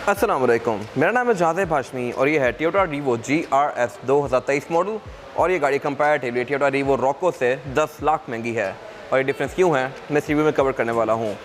अस्सलाम वालेकुम, मेरा नाम है जावेद हाशमी और ये है टोयोटा रीवो GRS 2023 मॉडल। और ये गाड़ी कंपैरेटिवली टोयोटा रीवो रॉको से 10 लाख महंगी है। और ये डिफरेंस क्यों है मैं इस रिव्यू में कवर करने वाला हूँ।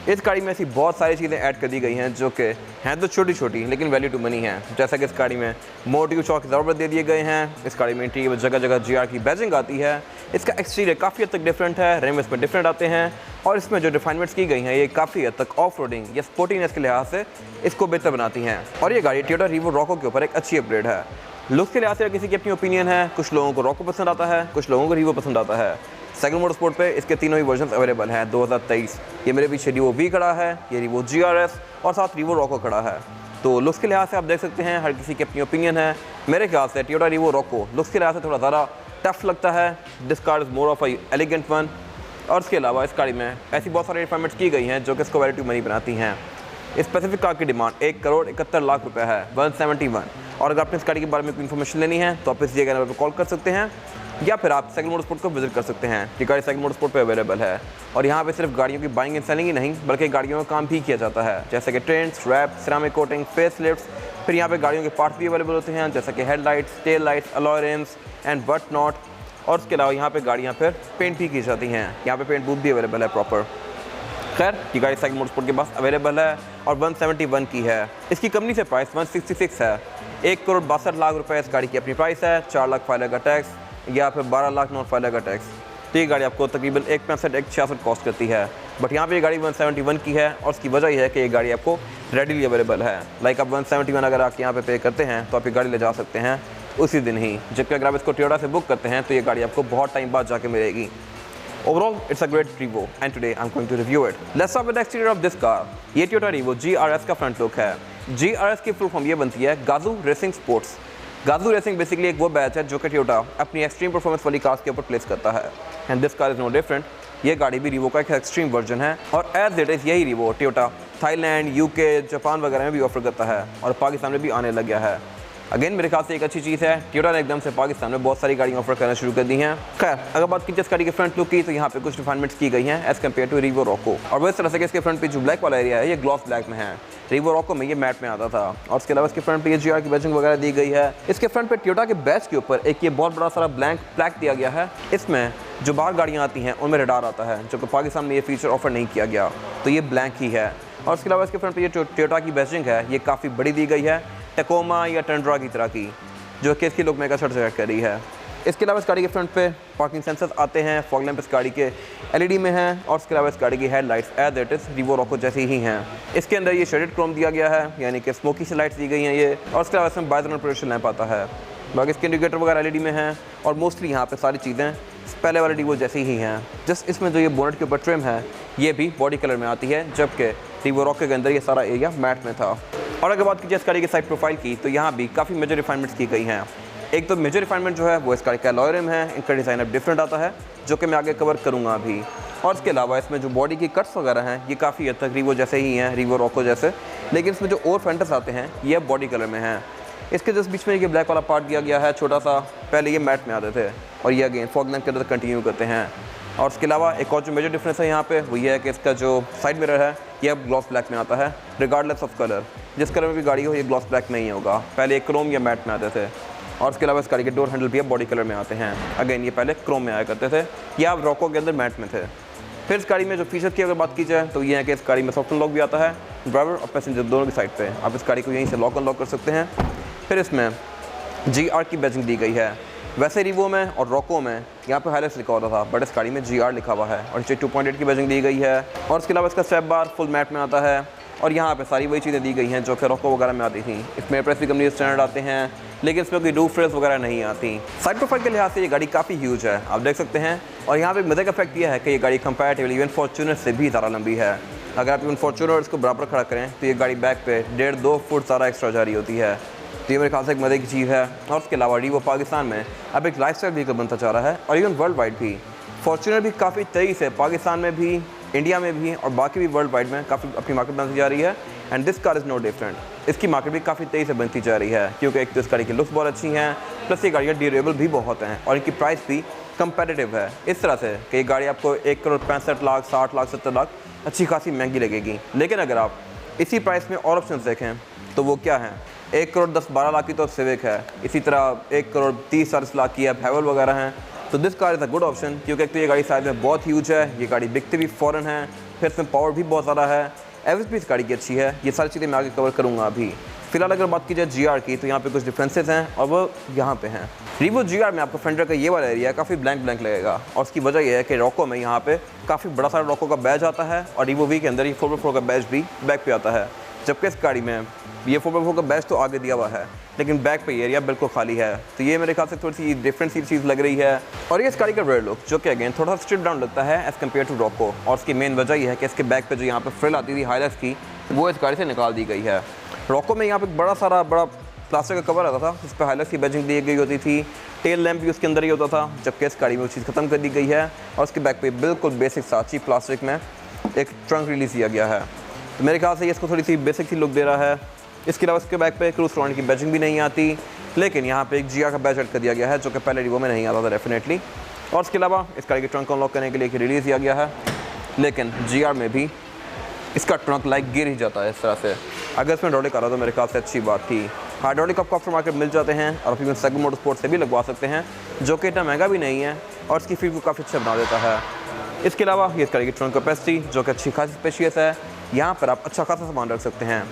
इस गाड़ी में ऐसी बहुत सारी चीज़ें ऐड कर दी गई हैं जो कि हैं तो छोटी छोटी लेकिन वैल्यू टू मनी है। जैसा कि इस गाड़ी में मोटिव चौक ज़रूरत दे दिए गए हैं। इस गाड़ी में इंटीरियर में जगह जगह GR की बैजिंग आती है। इसका एक्सटीरियर काफ़ी हद तक डिफरेंट है, रिम इसमें डिफरेंट आते हैं और इसमें जो रिफाइनमेंट्स की गई हैं ये काफ़ी हद तक ऑफ रोडिंग या स्पोर्टिनेस के लिहाज से इसको बेहतर बनाती हैं। और ये गाड़ी टोयोटा रीवो रॉको के ऊपर एक अच्छी अपग्रेड है। लुक के लिहाज से किसी की अपनी ओपिनियन है, कुछ लोगों को रॉको पसंद आता है, कुछ लोगों को रीवो पसंद आता है। सेकंड मोटर स्पोर्ट पे इसके तीनों ही वर्जन अवेलेबल हैं 2023। ये मेरे पीछे रीवो V खड़ा है, ये रीवो GRS और साथ रीवो रॉको खड़ा है। तो लुक्स के लिहाज से आप देख सकते हैं हर किसी की अपनी ओपिनियन है। मेरे ख्याल से टोयोटा रीवो रॉको लुक्स के लिहाज से थोड़ा ज़्यादा टफ लगता है। This car is more of a elegant one. और इसके अलावा इस गाड़ी में ऐसी बहुत सारी रिफाइनमेंट्स की गई हैं जो कि इसको वैल्यू टू मनी बनाती हैं। इस स्पेसिफिक कार की डिमांड 1,71,00,000 रुपये है, 171। और अगर आपने इस गाड़ी के बारे में कोई इन्फॉर्मेशन लेनी है तो आप इस दिए गए नंबर पर कॉल कर सकते हैं या फिर आप सेकंड मोटर स्पोर्ट को विजिट कर सकते हैं। ये गाड़ी सेकंड मोटर स्पोर्ट पे अवेलेबल है और यहाँ पे सिर्फ गाड़ियों की बाइंग एंड सेलिंग ही नहीं बल्कि गाड़ियों का काम भी किया जाता है, जैसे कि tents, wrap, ceramic coating, face lifts. फिर यहाँ पे गाड़ियों के पार्ट्स भी अवेलेबल होते हैं जैसे कि headlights, tail lights, alloy RIMS and what not. और उसके अलावा यहाँ पे गाड़ियाँ फिर पेंट भी की जाती हैं। यहाँ पे पेंट बूथ भी अवेलेबल है प्रॉपर। खैर ये गाड़ी सेकंड मोटर स्पोर्ट के पास अवेलेबल है और 171 की है। इसकी कंपनी से प्राइस 166 है। 1,62,00,000 रुपये इस गाड़ी की अपनी प्राइस है। 4 लाख फाइल का टैक्स या फिर 12 लाख नॉन फाइल का टैक्स। तो ये गाड़ी आपको तकरीबन 1,65-1,66 कॉस्ट करती है। बट यहाँ पे ये गाड़ी 171 की है और उसकी वजह यह है कि ये गाड़ी आपको रेडीली अवेलेबल है। लाइक आप 171 अगर आप यहाँ पे करते हैं तो आप ये गाड़ी ले जा सकते हैं उसी दिन ही, जबकि अगर आप इसको टोयोटा से बुक करते हैं तो ये गाड़ी आपको बहुत टाइम बाद जाके मिलेगी। Overall, it's a great Revo and today I'm going to review it. Let's start with the exterior of this car. ये टोयोटा रीवो GRS का फ्रंट लुक है। GRS की फुल फॉर्म ये बनती है गाजू रेसिंग स्पोर्ट्स। गाजू रेसिंग बेसिकली एक वो batch है जो कि टोयोटा अपनी एक्सट्रीम परफॉर्मेंस वाली कार्स के ऊपर प्लेस करता है। And this car is no different. ये गाड़ी भी रीवो का एक एक्सट्रीम वर्जन है और एज इट इज़ यही Revo Toyota Thailand, UK, Japan वगैरह में भी ऑफर करता है और पाकिस्तान में भी आने लग गया है। अगेन मेरे ख्याल से एक अच्छी चीज़ है, टोयोटा ने एकदम से पाकिस्तान में बहुत सारी गाड़ियाँ ऑफर करना शुरू कर दी हैं। खैर अगर बात की जाए इस गाड़ी के फ्रंट लुक की तो यहाँ पे कुछ रिफाइनमेंट्स की गई हैं as compare to Revo Rocco. और वो इस तरह से कि इसके फ्रंट पे जो ब्लैक वाला एरिया है ये ग्लॉस ब्लैक में है। रीवो रॉको में ये मैट में आता था। और इसके अलावा इसके फ्रंट पे ये GR की बैजिंग वगैरह दी गई है। इसके फ्रंट पे टोयोटा के बैच के ऊपर एक ये बहुत बड़ा सारा ब्लैंक प्लैक दिया गया है। इसमें जो बाहर गाड़ियाँ आती हैं उनमें रडार आता है, जबकि पाकिस्तान में ये फीचर ऑफर नहीं किया गया, तो ये ब्लैंक ही है। और इसके अलावा इसके फ्रंट पे ये टोयोटा की बैजिंग है ये काफ़ी बड़ी दी गई है, टैकोमा या टंड्रा की तरह की, जो कि इसकी लुक में का सर्टिफाइड कर रही है। इसके अलावा इस गाड़ी के फ्रंट पे पार्किंग सेंसर्स आते हैं, फॉग लैंप इस गाड़ी के LED में हैं और इसके अलावा इस गाड़ी की headlights as it is Revo Rocco जैसी ही हैं। इसके अंदर ये शेडेड क्रोम दिया गया है, यानी कि स्मोकी से लाइट्स दी गई हैं ये। और इसके अलावा इसमें बाइजोनल प्रोजेक्शन लैंप आता है। बाकी इसके इंडिकेटर वगैरह LED में हैं और मोस्टली यहाँ पे सारी चीज़ें पहले वाले रीवो जैसी ही हैं। जस्ट इसमें जो ये बोनेट के ऊपर ट्रिम है ये भी बॉडी कलर में आती है, जबकि रीवो रॉको के अंदर ये सारा एरिया मैट में था। और अगर बात कीजिए इस गाड़ी की साइड प्रोफाइल की तो यहाँ भी काफ़ी मेजर रिफाइनमेंट्स की गई हैं। एक तो मेजर रिफाइनमेंट जो है वो इस गाड़ी का अलॉय रिम है। इनका डिज़ाइन अब डिफरेंट आता है जो कि मैं आगे कवर करूँगा अभी। और इसके अलावा इसमें जो बॉडी की कट्स वगैरह हैं ये काफ़ी हद तक रीवो जैसे ही हैं, रीवो रॉको जैसे, लेकिन इसमें जो और फेंटर्स आते हैं ये बॉडी कलर में हैं। इसके जस्ट बीच में ये ब्लैक वाला पार्ट दिया गया है छोटा सा, पहले ये मैट में आते थे और ये अगेन फॉग लैंप के अंदर कंटिन्यू करते हैं। और इसके अलावा एक और जो मेजर डिफरेंस है यहाँ पे वो ये है कि इसका जो साइड मिरर है ये अब ग्लॉस ब्लैक में आता है, रिगार्डलेस ऑफ कलर। जिस कलर में भी गाड़ी हो ये ग्लॉस ब्लैक में ही होगा, पहले एक क्रोम या मैट में आते थे। और इसके अलावा इस गाड़ी के डोर हैंडल भी अब बॉडी कलर में आते हैं। अगेन ये पहले क्रोम में आया करते थे, या अब रॉको के अंदर मैट में थे। फिर इस गाड़ी में जो फीचर की अगर बात की जाए तो ये है कि इस गाड़ी में सॉफ्ट अनलॉक भी आता है, ड्राइवर और पैसेंजर दोनों की साइड पे आप इस गाड़ी को यहीं से लॉक अनलॉक कर सकते हैं। फिर इसमें GR की बैजिंग दी गई है। वैसे रीवो में और रॉको में यहाँ पे हाइलेक्स लिखा होता था, बट इस गाड़ी में GR लिखा हुआ है और नीचे 2.8 की बैजिंग दी गई है। और इसके अलावा इसका स्टेप बार फुल मैट में आता है और यहाँ पे सारी वही चीज़ें दी गई हैं जो कि रॉको वगैरह में आती थी। इसमें प्रेस भी कंपनी स्टैंडर्ड आते हैं, लेकिन इसमें कोई रूफ रेस वगैरह नहीं आती। साइड प्रोफाइल के लिहाज से ये गाड़ी काफ़ी ह्यूज है, आप देख सकते हैं। और यहाँ पे मज़े का फैक्ट यह है कि ये गाड़ी कंपैरेटिवली इवन फॉर्च्यूनर से भी ज़्यादा लंबी है। अगर आप इवन फॉर्च्यूनर और इसको बराबर खड़ा करें तो ये गाड़ी बैक पे 1.5-2 फुट सारा एक्स्ट्रा जा रही होती है। तो ये मेरे ख्याल से एक मज़े की चीज़ है। और उसके अलावा रीवो पाकिस्तान में अब एक लाइफस्टाइल व्हीकल बनता जा रहा है और इवन वर्ल्ड वाइड भी। फॉर्च्यूनर भी काफ़ी तेज़ी से पाकिस्तान में भी, इंडिया में भी और बाकी भी वर्ल्ड वाइड में काफ़ी अपनी मार्केट बनती जा रही है। And this car is no different. इसकी मार्केट भी काफ़ी तेज़ी से बनती जा रही है क्योंकि एक तो इस गाड़ी की लुक्स बहुत अच्छी हैं, प्लस ये गाड़ियाँ ड्यूरेबल भी बहुत हैं और इनकी प्राइस भी कंपेटिटिव है। इस तरह से कि ये गाड़ी आपको 1,65,00,000, 60 लाख, 70 लाख अच्छी खासी महंगी लगेगी। लेकिन अगर आप इसी प्राइस में और ऑप्शन देखें तो वो क्या हैं, 1,10,12 लाख की तो सिविक है, इसी तरह 1,30,40 लाख की अब हैवल वगैरह हैं। तो this car is a good option, क्योंकि एक तो ये गाड़ी साइज में बहुत ह्यूज है, ये गाड़ी बिकती भी फ़ॉरन है, फिर इसमें पावर भी बहुत ज़्यादा है, एवरेज भी इस गाड़ी की अच्छी है। ये सारी चीज़ें मैं आगे कवर करूँगा। अभी फिलहाल अगर बात की जाए GR की, तो यहाँ पे कुछ डिफरेंसेस हैं और वो यहाँ पे हैं। रीवो GR में आपको फ्रंट का ये वाला एरिया काफ़ी ब्लैंक लगेगा, और उसकी वजह यह है कि रॉको में यहाँ पे काफ़ी बड़ा सारा रॉको का बैज आता है, और रीवो V के अंदर ये 4x4 का बैज भी बैक पे आता है, जबकि इस गाड़ी में ये 4x4 का बैच तो आगे दिया हुआ है, लेकिन बैक पे एरिया बिल्कुल खाली है। तो ये मेरे ख्याल से थोड़ी सी डिफरेंट सी चीज़ लग रही है। और ये इस गाड़ी का रेयर लुक, जो कि अगेन थोड़ा सा स्ट्रिप डाउन लगता है एज़ कम्पेयर टू रॉको, और उसकी मेन वजह यह है कि इसके बैक पे जो यहाँ पे फ्रिल आती थी हाइलाइट्स की, वो इस गाड़ी से निकाल दी गई है। रॉको में यहाँ पे बड़ा प्लास्टिक का कवर आता था, इस पर हाइलाइट्स की बैजिंग दी गई होती थी, टेल लैंप भी उसके अंदर ही होता था, जबकि इस गाड़ी में वो चीज़ खत्म कर दी गई है, और उसके बैक पे बिल्कुल बेसिक सा चीप प्लास्टिक में एक ट्रंक रिलीज किया गया है। तो मेरे ख्याल से ये इसको थोड़ी सी बेसिक सी लुक दे रहा है। इसके अलावा इसके बैक पे क्रूज फ्रंट की बैजिंग भी नहीं आती, लेकिन यहाँ पे एक GR का बैज ऐड कर दिया गया है, जो कि पहले रीवो में नहीं आता था डेफिनेटली। और उसके अलावा इस गाड़ी के ट्रंक को अनलॉक करने के लिए रिलीज़ किया गया है, लेकिन GR में भी इसका ट्रंक लाइक गिर ही जाता है इस तरह से। अगर इसमें हाइड्रोलिक आ रहा तो मेरे ख्याल से अच्छी बात थी। हाइड्रोलिक आपको आफ्टर मार्केट मिल जाते हैं, और फिर सेगमेंट मोटरस्पोर्ट से भी लगवा सकते हैं, जो कि इतना महंगा भी नहीं है, और इसकी फील को काफ़ी अच्छा बना देता है। इसके अलावा ये इस गाड़ी की ट्रंक कैपेसिटी, जो कि अच्छी खासी स्पेशियस है, यहाँ पर आप अच्छा खासा सामान रख सकते हैं,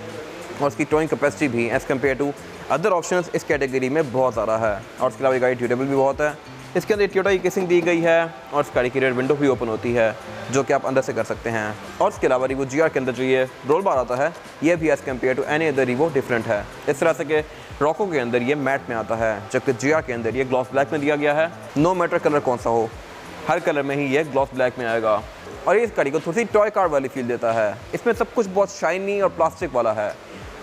और उसकी टोइंग कैपेसिटी भी as compare to other options इस कैटेगरी में बहुत ज़्यादा है। और उसके अलावा ये गाड़ी ड्यूरेबल भी बहुत है। इसके अंदर टोयोटा की केसिंग दी गई है, और इस गाड़ी की रेयर विंडो भी ओपन होती है, जो कि आप अंदर से कर सकते हैं। और इसके अलावा रीवो GR के अंदर जो ये रोल बार आता है, ये भी as compare to any other Revo different है। इस तरह से कि रॉको के अंदर ये मैट में आता है, जबकि GR के अंदर ये ग्लॉस ब्लैक में दिया गया है। नो मैटर कलर कौन सा हो, हर कलर में ही ये ग्लॉस ब्लैक में आएगा, और ये इस गाड़ी को थोड़ी सी टॉय कार वाली फील देता है। इसमें सब कुछ बहुत शाइनी और प्लास्टिक वाला है।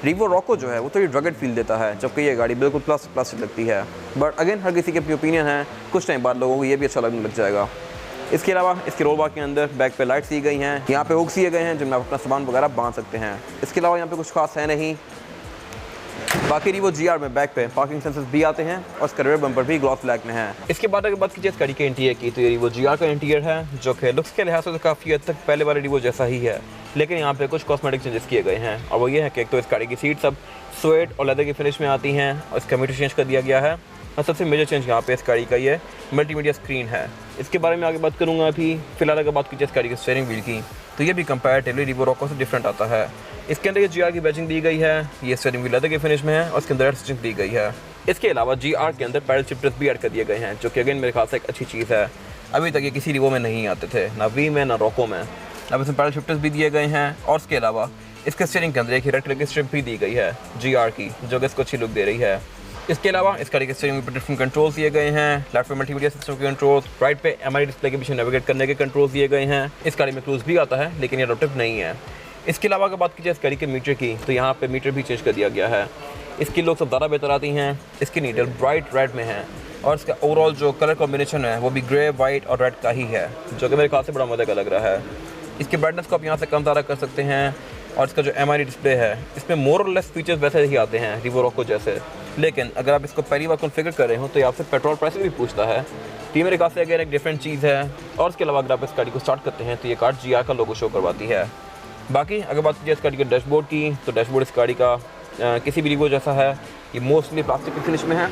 रीवो रॉको जो है वो थोड़ी रगड फील देता है, जबकि ये गाड़ी बिल्कुल प्लास्टिक लगती है। बट अगेन हर किसी की अपनी ओपिनियन है, कुछ टाइम बाद लोगों को ये भी अच्छा लगने लग जाएगा। इसके अलावा इसके रोल बार के अंदर बैक पे लाइट्स दी गई हैं, यहाँ पे हुक्स दिए गए हैं जिनमें आप अपना सामान वगैरह बांध सकते हैं। इसके अलावा यहाँ पे कुछ खास है नहीं। बाकी रीवो GR में बैक पे पार्किंग सेंसर्स भी आते हैं, और इसका रेयर बम्पर भी ग्लॉस ब्लैक में है। इसके बाद अगर बात कीजिए इस गाड़ी के इंटीरियर की, तो ये रीवो GR का इंटीरियर है, जो कि लुक्स के लिहाज से तो काफ़ी हद तक पहले वाले रीवो जैसा ही है, लेकिन यहाँ पे कुछ कॉस्मेटिक चेंजेस किए गए हैं। और वो ये है कि एक तो इस गाड़ी की सीट सब स्वेट और लेदर की फिनिश में आती हैं, और इसका मीटर चेंज कर दिया गया है। और सबसे मेजर चेंज यहाँ पे इस गाड़ी का ये मल्टीमीडिया स्क्रीन है। इसके बारे में आगे बात करूँगा। अभी फिलहाल अगर बात कीजिए इस गाड़ी के स्टीयरिंग व्हील की, तो ये भी कंपैरेटिवली रीवो रॉको से डिफरेंट आता है। इसके अंदर ये GR की बैजिंग दी गई है, ये स्टीयरिंग व्हील लेदर के फिनिश में है, और इसके अंदर स्टिचिंग दी गई है। इसके अलावा GR के अंदर पैडल शिफ्टर्स भी ऐड कर दिए गए हैं, जो कि अगेन मेरे ख्याल से एक अच्छी चीज़ है। अभी तक ये किसी रीवो में नहीं आते थे, ना V में ना रॉको में। अब इसमें पैडल शिफ्टर्स भी दिए गए हैं, और इसके अलावा इसके स्टीयरिंग के अंदर एक रेड कलर की स्ट्रिप भी दी गई है GR की, जो कि इसको अच्छी लुक दे रही है। इसके अलावा इस गाड़ी के स्टीयरिंग पर डिफरेंट कंट्रोल्स दिए गए हैं, लेफ्ट पे मल्टीमीडिया सिस्टम के कंट्रोल्स, राइट पे MRI डिस्प्ले के पीछे नेविगेट करने के कंट्रोल्स दिए गए हैं। इस गाड़ी में क्रूज भी आता है, लेकिन ये एडप्टिव नहीं है। इसके अलावा अगर बात कीजिए इस गाड़ी के मीटर की, तो यहाँ पे मीटर भी चेंज कर दिया गया है। इसकी लुक सब ज़्यादा बेहतर आती हैं। इसकी नीडल ब्राइट रेड में है, और इसका ओवरऑल जो कलर कॉम्बिनेशन है वो भी ग्रे, वाइट और रेड का ही है, जो कि मेरे ख्याल से बड़ा मज़े का लग रहा है। इसकी ब्राइटनेस को आप यहाँ से कम ज़्यादा कर सकते हैं, और इसका जो MRI डिस्प्ले है, इसमें मोर और लेस फीचर्स वैसे ही आते हैं रीवो रॉको जैसे, लेकिन अगर आप इसको पहली बार कॉन्फ़िगर कर रहे हो तो ये आपसे पेट्रोल प्राइस भी पूछता है। तो ये मेरे ख्याल से अगर एक डिफरेंट चीज़ है। और इसके अलावा अगर आप इस गाड़ी को स्टार्ट करते हैं तो ये कार GR का लोगो शो करवाती है। बाकी अगर बात कीजिए इस गाड़ी के डैशबोर्ड की, तो डैशबोर्ड इस गाड़ी का किसी भी रीवो जैसा है, ये मोस्टली प्लास्टिक की फिनिश में है,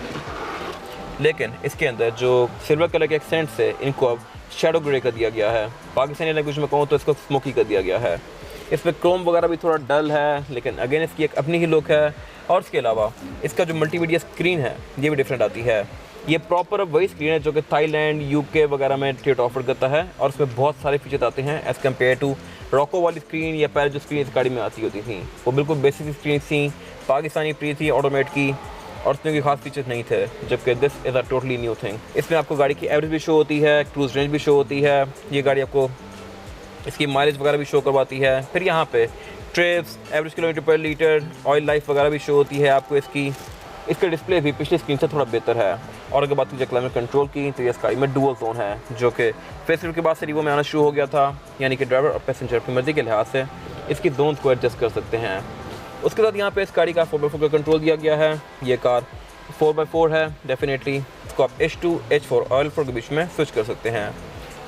लेकिन इसके अंदर जो सिल्वर कलर के एक्सेंट से इनको अब शेडो ग्रे कर दिया गया है। पाकिस्तानी लैंग्वेज में कहूँ तो इसको स्मोकी कर दिया गया है। इसमें क्रोम वगैरह भी थोड़ा डल है, लेकिन अगेन इसकी एक अपनी ही लुक है। और इसके अलावा इसका जो मल्टीमीडिया स्क्रीन है ये भी डिफरेंट आती है। ये प्रॉपर वही स्क्रीन है जो कि थाईलैंड, UK वगैरह में टोयोटा ऑफर करता है, और उसमें बहुत सारे फीचर्स आते हैं एज़ कम्पेयर टू रॉको वाली स्क्रीन या पहले जो स्क्रीन इस गाड़ी में आती होती थी, वो बिल्कुल बेसिक स्क्रीन थी, पाकिस्तानी प्री थी, ऑटोमेट की, और उसमें कोई खास फीचर्स नहीं थे, जबकि this is a totally new thing. इसमें आपको गाड़ी की एवरेज भी शो होती है, क्रूज रेंज भी शो होती है, ये गाड़ी आपको इसकी माइलेज वगैरह भी शो करवाती है। फिर यहाँ पे ट्रिप्स, एवरेज किलोमीटर पर लीटर, ऑयल लाइफ वगैरह भी शो होती है आपको इसकी। इसका डिस्प्ले भी पिछली स्क्रीन से थोड़ा बेहतर है। और अगर बात कीजिए क्लाइमेट कंट्रोल की, तो ये गाड़ी में डुअल जोन है, जो कि फेसलिफ्ट के बाद से रीवो में आना शुरू हो गया था, यानी कि ड्राइवर और पैसेंजर अपनी मर्जी के लिहाज से इसकी जोन्स को एडजस्ट कर सकते हैं। उसके साथ यहाँ पे इस गाड़ी का 4x4 का कंट्रोल दिया गया है। ये कार 4x4 है डेफिनेटली। इसको आप H2, H4 और L4 के बीच में स्विच कर सकते हैं।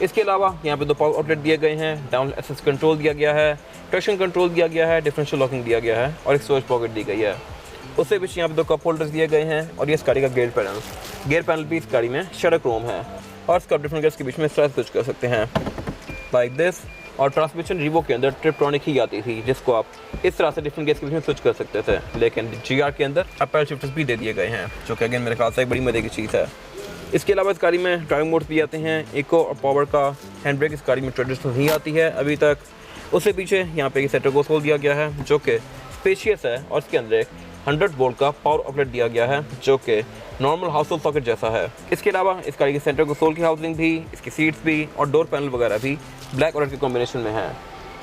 इसके अलावा यहाँ पे 2 पावर आउटलेट दिए गए हैं, डाउन एसेस कंट्रोल दिया गया है, ट्रैक्शन कंट्रोल दिया गया है, डिफरेंशियल लॉकिंग दिया गया है और एक स्टोरेज पॉकेट दी गई है। उससे पीछे यहाँ पे 2 कप होल्डर्स दिए गए हैं और ये इस गाड़ी का गेयर पैनल भी इस गाड़ी में शैडो क्रोम है और इसका डिफरेंट गियर्स के बीच में इस तरह से स्विच कर सकते हैं लाइक दिस। और ट्रांसमिशन रीवो के अंदर ट्रिप्ट्रॉनिक ही आती थी जिसको आप इस तरह से डिफरेंट गियर्स के बीच में स्विच कर सकते थे, लेकिन GR के अंदर पैडल शिफ्टर्स भी दे दिए गए हैं जो कि अगेन मेरे ख्याल से एक बड़ी मजे की चीज़ है। इसके अलावा इस गाड़ी में ड्राइविंग मोड्स भी आते हैं, इको और पावर का हैंड ब्रेक इस गाड़ी में ट्रेडिशनल ही आती है अभी तक। उससे पीछे यहाँ पे सेंटर कंसोल दिया गया है जो कि स्पेशियस है और इसके अंदर एक 100 वोल्ट का पावर आउटलेट दिया गया है जो कि नॉर्मल हाउस होल्ड सॉकेट जैसा है। इसके अलावा इस गाड़ी के सेंटर कंसोल की हाउसिंग भी, इसकी सीट्स भी और डोर पैनल वगैरह भी ब्लैक और रेड के कॉम्बिनेशन में है।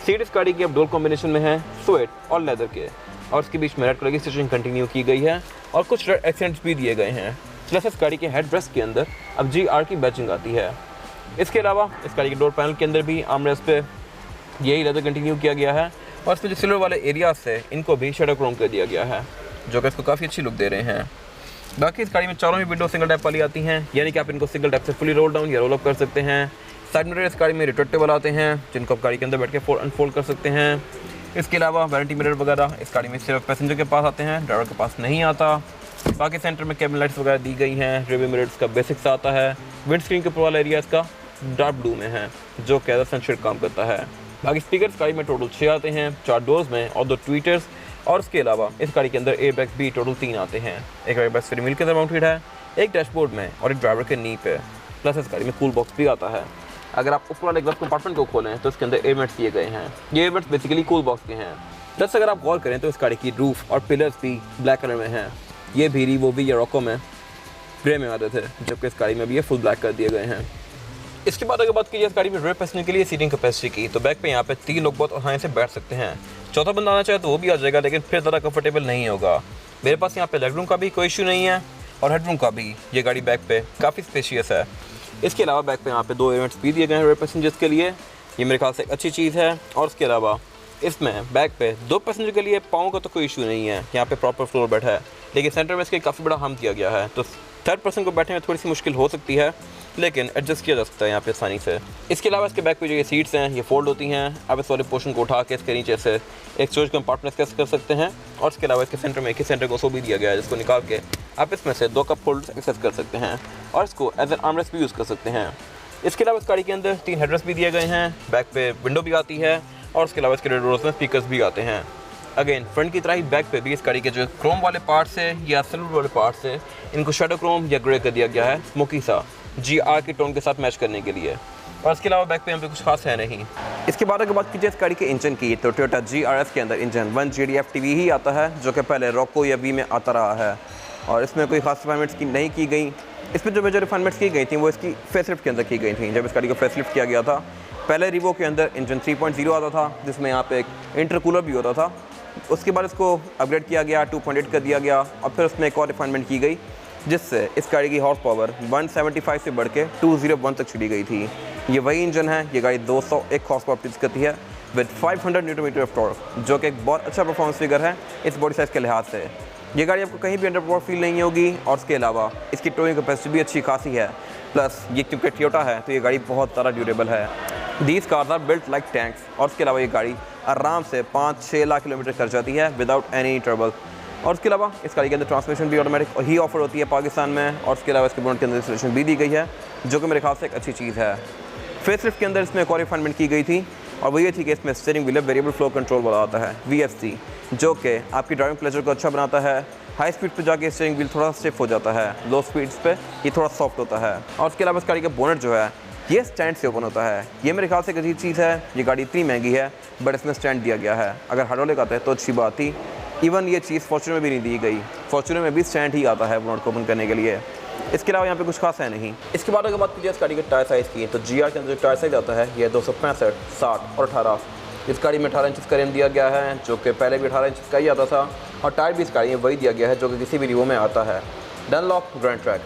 सीट इस गाड़ी की अब डोर कॉम्बिनेशन में है स्वेट और लेदर के और इसके बीच में रेड कलर की स्टिचिंग कंटिन्यू की गई है और कुछ रेड एक्सेंट्स भी दिए गए हैं। प्लस इस गाड़ी के हेड रेस्ट के अंदर अब GR की बैचिंग आती है। इसके अलावा इस गाड़ी के डोर पैनल के अंदर भी आर्मरेस्ट पे यही लेदर कंटिन्यू किया गया है और इसमें जो सिल्वर वाले एरियाज से इनको भी शैडो क्रोम कर दिया गया है जो कि इसको काफ़ी अच्छी लुक दे रहे हैं। बाकी इस गाड़ी में चारों ही विंडो सिंगल टैप वाली आती हैं, यानी कि आप इनको सिंगल टैप से फुली रोल डाउन या रोल अप कर सकते हैं। साइड मिरर इस गाड़ी में रिट्रैक्टेबल आते हैं जिनको आप गाड़ी के अंदर बैठ के अनफोल्ड कर सकते हैं। इसके अलावा वैनिटी मिरर वगैरह इस गाड़ी में सिर्फ पैसेंजर के पास आते हैं, ड्राइवर के पास नहीं आता। बाकी सेंटर में कैबिन लाइट्स वगैरह दी गई हैं, रियर मिरर्स का बेसिक्स आता है। विंड स्क्रीन के ऊपर वाला एरिया इसका डार्क ब्लू में है जो कि एज अ सनशेड काम करता है। बाकी स्पीकर इस गाड़ी में टोटल 6 आते हैं, 4 डोर्स में और 2 ट्वीटर्स और उसके अलावा इस गाड़ी के अंदर एयरबैग्स भी टोटल 3 आते हैं। एक एयरबैग स्टीयरिंग व्हील के अंदर माउंटेड है, एक डैशबोर्ड में और एक ड्राइवर के नी पे। प्लस इस गाड़ी में कूल बॉक्स भी आता है। अगर आप ऊपर वाले एग्जॉस्ट कंपार्टमेंट को खोलें तो इसके अंदर एयरवेंट्स दिए गए हैं। ये एयरवेंट्स बेसिकली कूल बॉक्स के हैं। प्लस अगर आप गौर करें तो इस गाड़ी की रूफ और पिलर्स भी ब्लैक कलर में हैं। ये भी रीवो भी या रॉको में ग्रे में आते थे जबकि इस गाड़ी में भी ये फुल ब्लैक कर दिए गए हैं। इसके बाद अगर बात कीजिए इस गाड़ी में रेयर पैसेंजर के लिए सीटिंग कैपेसिटी की, तो बैक पे यहाँ पे 3 लोग बहुत आसानी से बैठ सकते हैं। चौथा बंदा आना चाहे तो वो भी आ जाएगा, लेकिन फिर ज़्यादा कंफर्टेबल नहीं होगा। मेरे पास यहाँ पे लेग रूम का भी कोई इशू नहीं है और हेड रूम का भी। ये गाड़ी बैक पे काफ़ी स्पेशियस है। इसके अलावा बैक पे यहाँ पे 2 इवेंट्स भी दिए गए हैं रेयर पैसेंजर्स के लिए, ये मेरे ख्याल से एक अच्छी चीज़ है। और उसके अलावा इसमें बैक पे 2 पैसेंजर के लिए पाँव का तो कोई इशू नहीं है, यहाँ पे प्रॉपर फ्लोर बेड है, लेकिन सेंटर में इसके काफ़ी बड़ा हम दिया गया है, तो थर्ड पर्सन को बैठने में थोड़ी सी मुश्किल हो सकती है, लेकिन एडजस्ट किया जा सकता है यहाँ पे आसानी से। इसके अलावा इसके बैक पे जो ये सीट्स हैं ये फोल्ड होती हैं, आप इस वाले पोर्शन को उठा के इसके नीचे से एक स्टोरेज कंपार्टमेंट एक्सेस कर सकते हैं। और इसके अलावा इसके सेंटर में एक ही सेंटर को सो भी दिया गया है जिसको निकाल के आप इसमें से 2 कप होल्डर्स एक्सेस कर सकते हैं और इसको एज एन आर्मरेस्ट भी यूज़ कर सकते हैं। इसके अलावा इस गाड़ी के अंदर 3 हेडरेस्ट भी दिए गए हैं, बैक पे विंडो भी आती है और उसके अलावा इसके डोर्स में स्पीकर्स भी आते हैं। अगेन फ्रंट की तरह ही बैक पे भी इस गाड़ी के जो क्रोम वाले पार्ट्स है या सिल्वर वाले पार्ट्स है इनको शेडो क्रोम या ग्रे कर दिया गया है, स्मोकी सा GR के टोन के साथ मैच करने के लिए। और इसके अलावा बैक पे यहाँ पे कुछ खास है नहीं। इसके बाद अगर बात कीजिए इस गाड़ी के इंजन की, तो टोयोटा GRS के अंदर इंजन 1JD FTV ही आता है जो कि पहले रॉको या वी में आता रहा है और इसमें कोई खास रिफाइनमेंट्स की नहीं की गई। इसमें जो मेजर रिफाइनमेंट्स की गई थी वो इसकी फेसलिफ्ट के अंदर की गई थी। जब इस गाड़ी को फेसलिफ्ट किया गया था, पहले रीवो के अंदर इंजन 3.0 आता था जिसमें यहाँ पे एक इंटरकूलर भी होता था। उसके बाद इसको अपग्रेड किया गया, 2.8 कर दिया गया और फिर उसमें एक और रिफाइनमेंट की गई जिससे इस गाड़ी की हॉर्स पावर 175 से बढ़ के 201 तक चली गई थी। ये वही इंजन है, ये गाड़ी 201 हॉर्स पावर प्रोड्यूस करती है विद 500 न्यूटन ऑफ टॉर्क, जो कि एक बहुत अच्छा परफॉर्मेंस फिगर है इस बॉडी साइज़ के लिहाज से। ये गाड़ी आपको कहीं भी अंडर पावर फील नहीं होगी और उसके अलावा इसकी टोइंग कैपेसिटी भी अच्छी खासी है। प्लस ये क्योंकि टोयोटा है तो ये गाड़ी बहुत ज़्यादा ड्यूरेबल है। These cars are built like tanks और उसके अलावा ये गाड़ी आराम से 5-6 लाख किलोमीटर कर जाती है विदाउट एनी ट्रबल। और उसके अलावा इस गाड़ी के अंदर ट्रांसमिशन भी ऑटोमेटिक ही ऑफर होती है पाकिस्तान में और उसके अलावा इसके बोनट के अंदर इंस्टॉलेशन भी दी गई है जो कि मेरे ख्याल से एक अच्छी चीज़ है। फेसलिफ्ट के अंदर इसमें एक और रिफाइनमेंट की गई थी और वो ये थी कि इसमें steering wheel variable flow control वाला आता है VFC, जो कि आपकी ड्राइविंग प्लेजर को अच्छा बनाता है। हाई स्पीड पे जाके स्टीयरिंग व्हील थोड़ा स्टिफ हो जाता है, लो स्पीड्स पे ये थोड़ा सॉफ्ट होता है। और उसके अलावा इस गाड़ी का बोनट जो है ये स्टैंड से ओपन होता है। ये मेरे ख्याल से एक अजीब चीज़ है, ये गाड़ी इतनी महंगी है बट इसमें स्टैंड दिया गया है। अगर हाइड्रोलिक आता है तो अच्छी बात थी। इवन ये चीज़ फॉर्च्यूनर में भी नहीं दी गई, फॉर्च्यूनर में भी स्टैंड ही आता है बोनट को ओपन करने के लिए। इसके अलावा यहाँ पे कुछ खास है नहीं। इसके बाद अगर बात कीजिए इस गाड़ी के टायर साइज़ की, तो GR के अंदर जो टायर साइज़ आता है ये 265, 60 और 18। इस गाड़ी में 18 इंच का रिम दिया गया है जो कि पहले भी 18 इंच का ही आता था और टायर भी इस गाड़ी में वही दिया गया है जो कि किसी भी रीवो में आता है, डनलॉप ग्रैंड ट्रैक।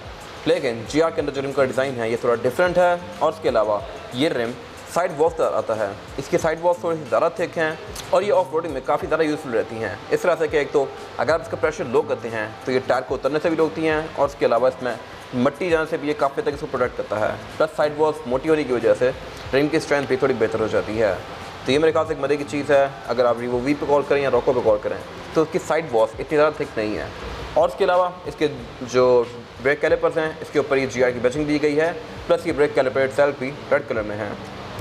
लेकिन GR के अंदर जो रिम का डिज़ाइन है ये थोड़ा डिफरेंट है और उसके अलावा ये रिम साइड वॉल्स आता है। इसके साइड वॉल्स थोड़ी ज़्यादा थिक हैं और ये ऑफ रोडिंग में काफ़ी ज़्यादा यूज़फुल रहती हैं। इस तरह से कि एक तो अगर आप इसका प्रेशर लो करते हैं तो ये टायर को उतरने से भी रोकती हैं और उसके अलावा इसमें मट्टी जाने से भी ये काफ़ी तक इसको प्रोटेक्ट करता है। प्लस साइड वॉल्स मोटी होने की वजह से रिम की स्ट्रेंथ भी थोड़ी बेहतर हो जाती है। तो ये मेरे ख्याल से एक मज़े की चीज़ है। अगर आप रीवो वी पे कॉल करें या रॉको पे कॉल करें तो उसकी साइड वॉल्स इतनी ज़्यादा थिक नहीं है। और इसके अलावा इसके जो ब्रेक कैलिपर्स हैं इसके ऊपर ये GR की बैचिंग दी गई है। प्लस ये ब्रेक कैलिपर इटसेल्फ भी रेड कलर में है,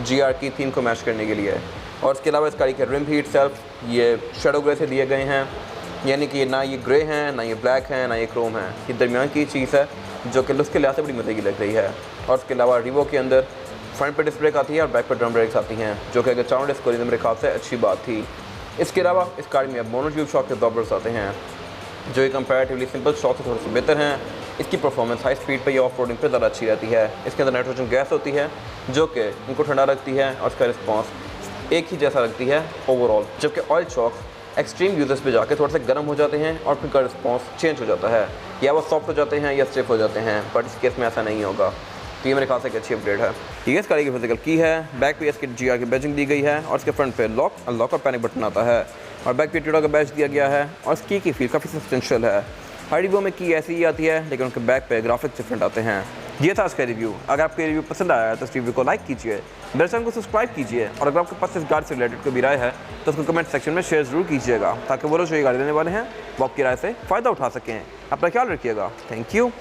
GR की थीम को मैच करने के लिए। और इसके अलावा इस गाड़ी के रिम भी इटसेल्फ ये शेडो ग्रे से दिए गए हैं, यानी कि ना ये ग्रे हैं, ना ये ब्लैक हैं, ना ये क्रोम है। ये दरमियान की चीज़ है जो कि लुक के लिहाज से बड़ी मज़े की लग रही है। और इसके अलावा रीवो के अंदर फ्रंट पे डिस्क ब्रेक आती है और बैक पे ड्रम ब्रेक्स आती हैं, जो कि अगर चारों डिस्क होती तो मेरे ख्याल से अच्छी बात थी। इसके अलावा इस गाड़ी में अब मोनोट्यूब शॉक के डॉबर्स आते हैं, जो कि कंपैरेटिवली सिंपल शॉक से थोड़े से बेहतर हैं। इसकी परफॉर्मेंस हाई स्पीड पे या ऑफ रोडिंग पे ज़्यादा अच्छी रहती है। इसके अंदर नाइट्रोजन गैस होती है जो कि इनको ठंडा रखती है और इसका रिस्पॉन्स एक ही जैसा रखती है ओवरऑल। जबकि ऑयल शॉक्स एक्सट्रीम यूजर्स पे जाके थोड़े से गर्म हो जाते हैं और फिर का रिस्पॉन्स चेंज हो जाता है, या वो सॉफ्ट हो जाते हैं या स्टिफ हो जाते हैं, बट इस केस में ऐसा नहीं होगा। तो ये मेरे ख्याल से एक अच्छी अपडेट है। ये इस गाड़ी की फिजिकल की है, बैक पे इसकी GR की बैजिंग दी गई है और इसके फ्रंट पे लॉक अनलॉक और पैनिक बटन आता है और बैक पे टीडो का बैच दिया गया है। और इसकी की फील काफ़ी सब्सटेंशियल है। हर रीवो में की ऐसी ही आती है लेकिन उनके बैक पे ग्राफिक्स डिफरेंट आते हैं। ये था इसका रिव्यू। अगर आपको रिव्यू पसंद आया है तो इस रिव्यू को लाइक कीजिए, मेरे चैनल को सब्सक्राइब कीजिए और अगर आपके पास इस गाड़ी से रिलेटेड कोई भी राय है तो उसको कमेंट सेक्शन में शेयर ज़रूर कीजिएगा, ताकि वो लोग जो ये गाड़ी लेने वाले हैं वो आपकी राय से फ़ायदा उठा सकें। अपना ख्याल रखिएगा। Thank you.